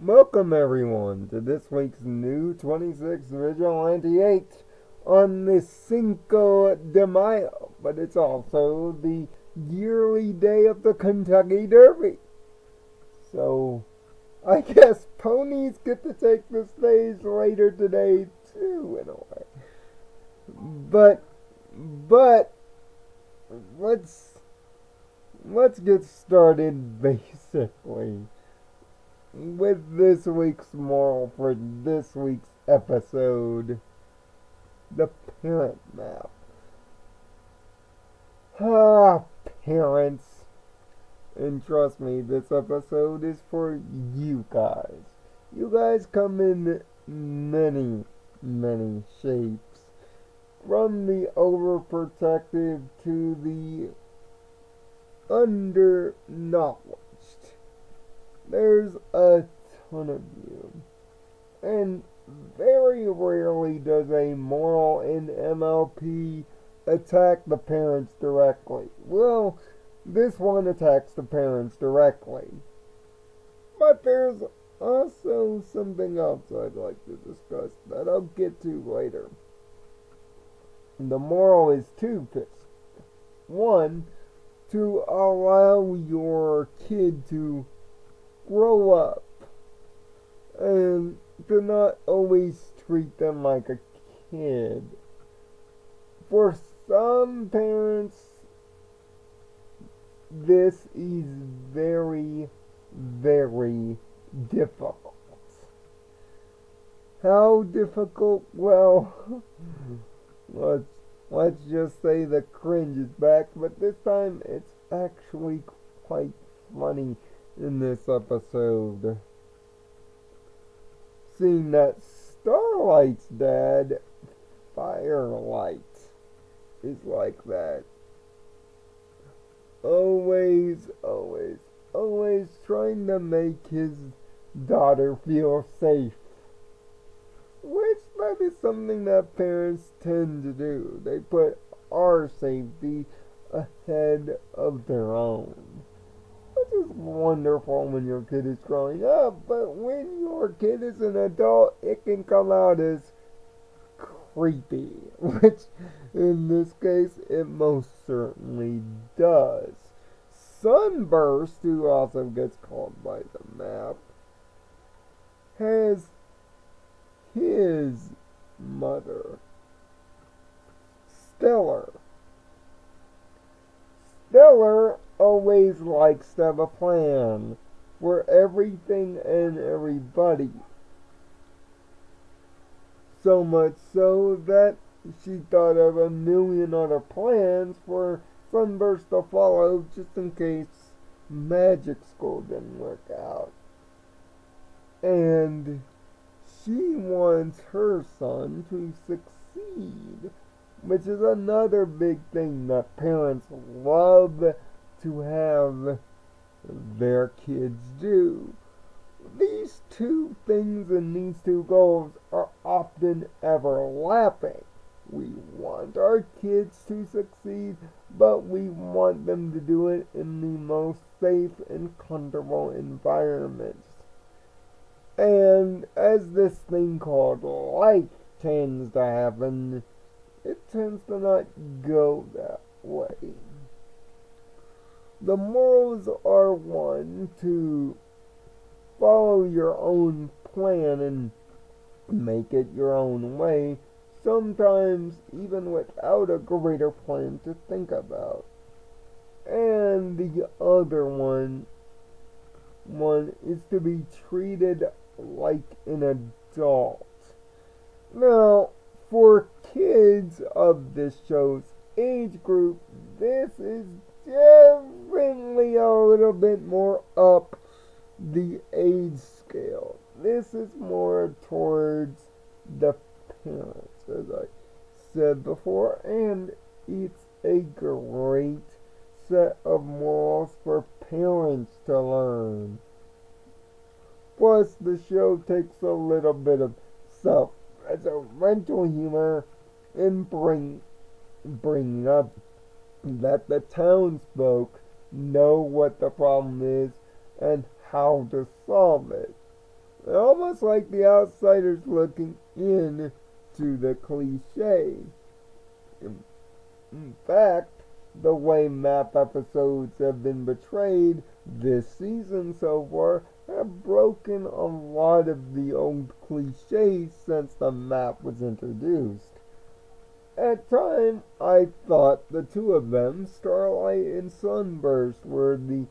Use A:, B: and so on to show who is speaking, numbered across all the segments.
A: Welcome everyone to this week's new 26 Vigilante 8 on the Cinco de Mayo, but it's also the yearly day of the Kentucky Derby. So, I guess ponies get to take the stage later today too, in a way. But let's get started basically with this week's moral for this week's episode, the parent map. Parents. And trust me, this episode is for you guys. You guys come in many shapes. From the overprotective to the underknowledged. There's a ton of you. And very rarely does a moral in MLP attack the parents directly. Well, this one attacks the parents directly. But there's also something else I'd like to discuss that I'll get to later. The moral is two-pissed. One, to allow your kid to grow up and to not always treat them like a kid. For some parents, this is very difficult. How difficult? Well, let's just say the cringe is back, but this time it's actually quite funny in this episode. Seeing that Starlight's dad, Firelight, is like that. Always trying to make his daughter feel safe. Which that is something that parents tend to do. They put our safety ahead of their own. Which is wonderful when your kid is growing up, but when your kid is an adult, it can come out as creepy. Which, in this case, it most certainly does. Sunburst, who also gets called by the map, has his mother, Stellar. Stellar always likes to have a plan for everything and everybody. So much so that she thought of a million other plans for Sunburst to follow just in case magic school didn't work out. And she wants her son to succeed, which is another big thing that parents love to have their kids do. These two things and these two goals are often overlapping. We want our kids to succeed, but we want them to do it in the most safe and comfortable environments. And as this thing called life tends to happen, it tends to not go that way. The morals are one, to follow your own plan and make it your own way, sometimes even without a greater plan to think about. And the other one is to be treated like an adult. Now, for kids of this show's age group, this is definitely a little bit more up the age scale. This is more towards the parents, as I said before, and it's a great set of morals for parents to learn. Plus, the show takes a little bit of self-referential humor and bringing up that the townsfolk know what the problem is and how to solve it. almost like the outsiders looking in to the cliche. In fact, the way map episodes have been portrayed this season so far have broken a lot of the old cliches since the map was introduced. At times, I thought the two of them, Starlight and Sunburst, were the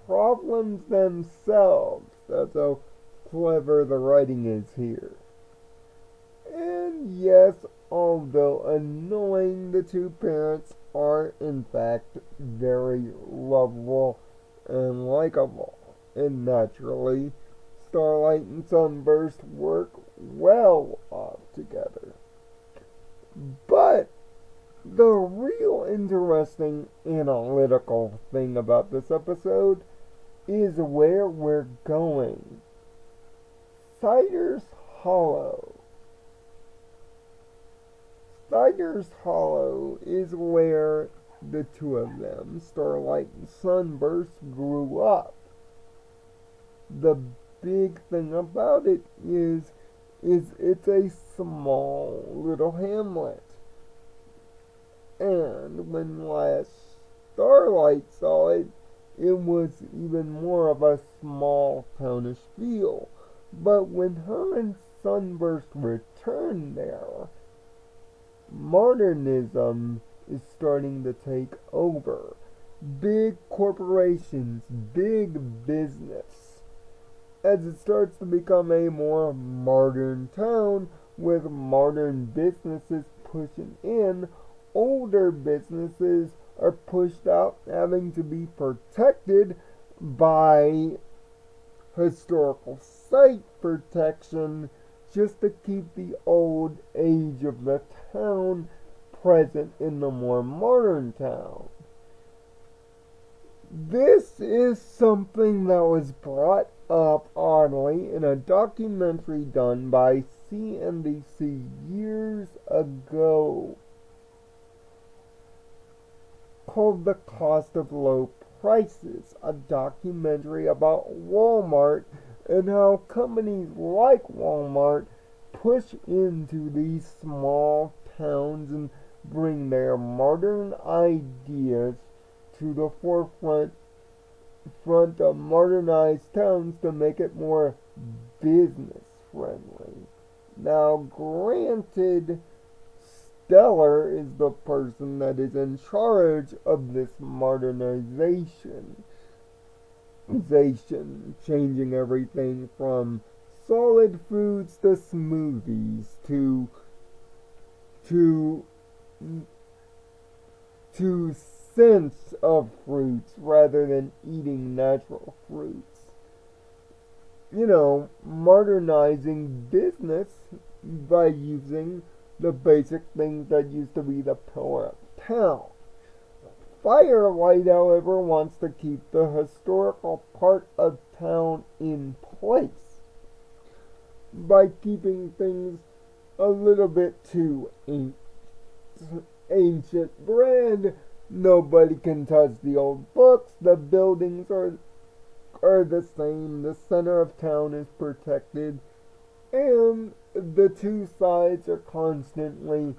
A: problems themselves. That's how clever the writing is here. And yes, although annoying, the two parents are in fact very lovable and likable. And naturally, Starlight and Sunburst work well off together. But the real interesting analytical thing about this episode is where we're going. Cider's Hollow. Cider's Hollow is where the two of them, Starlight and Sunburst, grew up. The big thing about it is it's a small little hamlet. And when last Starlight saw it, it was even more of a small townish feel. But when her and Sunburst returned there, modernism is starting to take over. Big corporations, big business. As it starts to become a more modern town with modern businesses pushing in, older businesses are pushed out, having to be protected by historical site protection just to keep the old age of the town present in the more modern town. This is something that was brought up oddly in a documentary done by CNBC years ago called The Cost of Low Prices, a documentary about Walmart and how companies like Walmart push into these small towns and bring their modern ideas to the forefront of modernized towns to make it more business friendly. Now, granted, Stellar is the person that is in charge of this modernization, changing everything from solid foods to smoothies to scents of fruits rather than eating natural fruits. You know, modernizing business by using the basic things that used to be the pillar of town. Firelight, however, wants to keep the historical part of town in place by keeping things a little bit too ancient bred. Nobody can touch the old books. The buildings are the same. The center of town is protected. And the two sides are constantly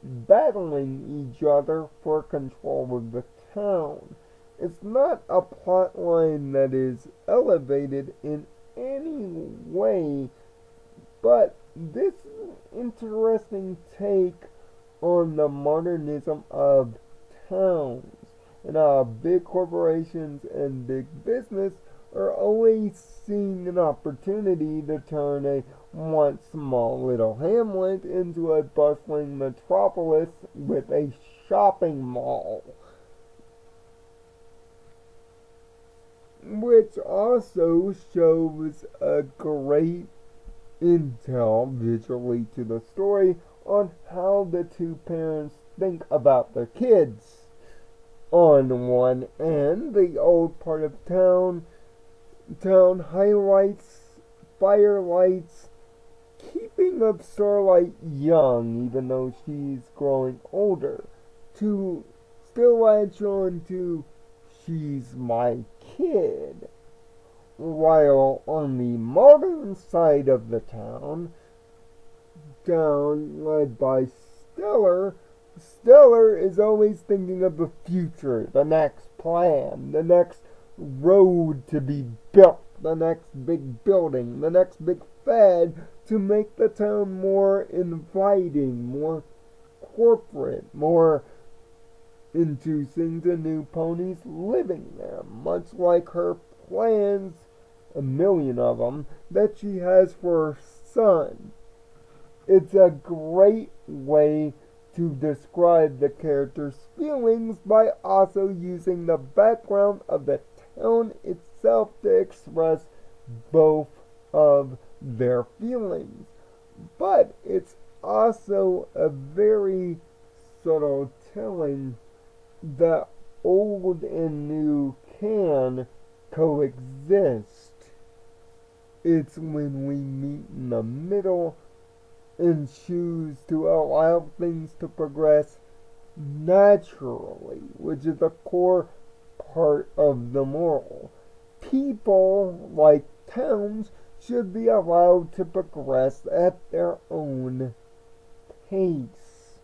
A: battling each other for control of the town. It's not a plot line that is elevated in any way, but this is an interesting take on the modernism of towns and how big corporations and big business are always seeing an opportunity to turn a once small little hamlet into a bustling metropolis with a shopping mall. Which also shows a great intel visually to the story on how the two parents think about their kids. On one end, the old part of town highlights Firelights keeping of Starlight young, even though she's growing older, to still latch on to she's my kid. while on the modern side of the town, led by Stellar is always thinking of the future, the next plan, the next road to be built, the next big building, the next big fad to make the town more inviting, more corporate, more introducing to new ponies living there, much like her plans, a million of them, that she has for her son. It's a great way to describe the character's feelings by also using the background of the town itself to express both of their feelings. But it's also a very subtle telling that old and new can coexist. It's when we meet in the middle and choose to allow things to progress naturally, which is a core part of the moral. People, like towns, should be allowed to progress at their own pace,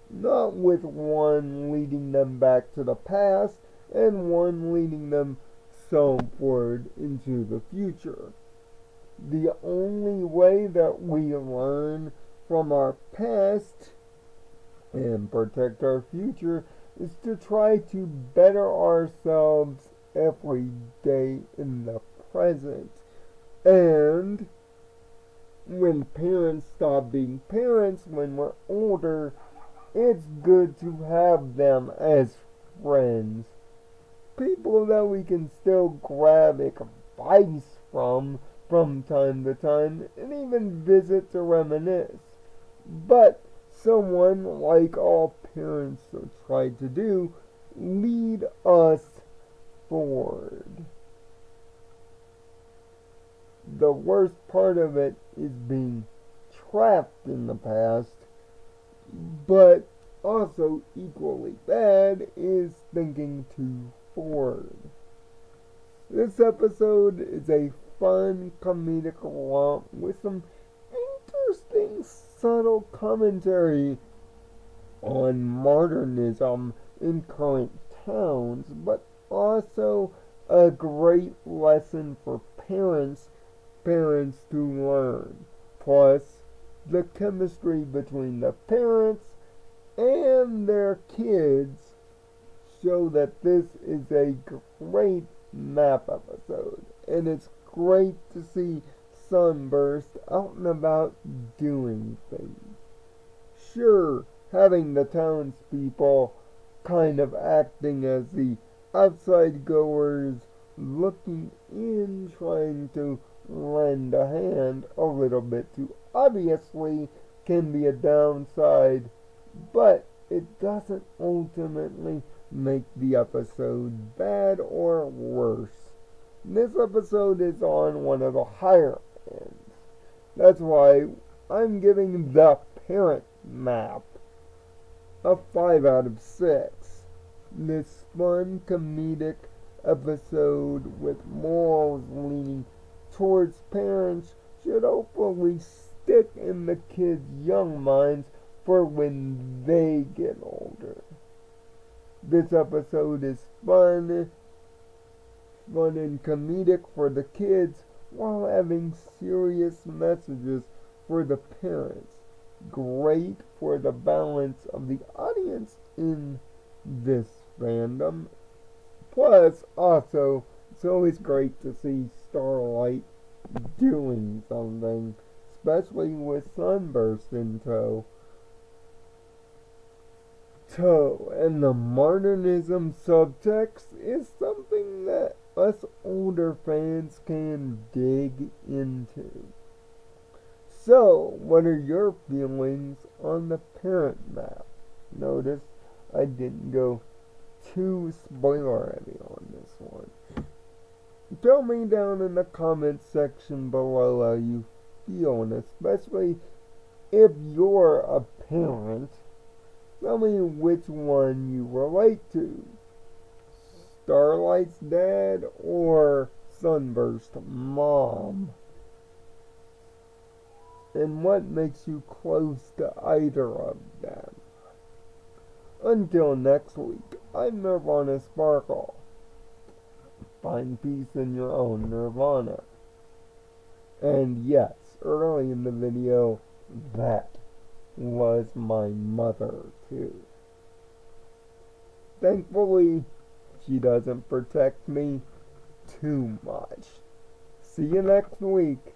A: not with one leading them back to the past and one leading them forward into the future. The only way that we learn from our past and protect our future is to try to better ourselves every day in the present. And when parents stop being parents, when we're older, it's good to have them as friends. People that we can still grab advice from time to time, and even visit to reminisce. But someone, like all parents try to do, lead us forward. The worst part of it is being trapped in the past, but also equally bad is thinking too forward. This episode is a fun comedic romp with some interesting subtle commentary on modernism in current towns, but also a great lesson for parents to learn. Plus, the chemistry between the parents and their kids show that this is a great map episode, and it's great to see Sunburst out and about doing things. Sure, having the townspeople kind of acting as the outside goers looking in, trying to lend a hand a little bit too obviously can be a downside, but it doesn't ultimately make the episode bad or worse. This episode is on one of the higher ends. That's why I'm giving the parent map a 5 out of 6. This fun comedic episode with morals leaning towards parents should hopefully stick in the kids' young minds for when they get older. This episode is fun and comedic for the kids while having serious messages for the parents. Great for the balance of the audience in this fandom. Plus, also, it's always great to see Starlight doing something, especially with Sunburst in tow. And the modernism subtext is something that us older fans can dig into. So, what are your feelings on the parent map? Notice I didn't go too spoiler heavy on this one. Tell me down in the comments section below how you feel, and especially if you're a parent, tell me which one you relate to. Starlight's dad or Sunburst mom? And what makes you close to either of them? Until next week, I'm Nirvana Sparkle. Find peace in your own Nirvana. And yes, early in the video, that was my mother too. Thankfully, she doesn't protect me too much. See you next week.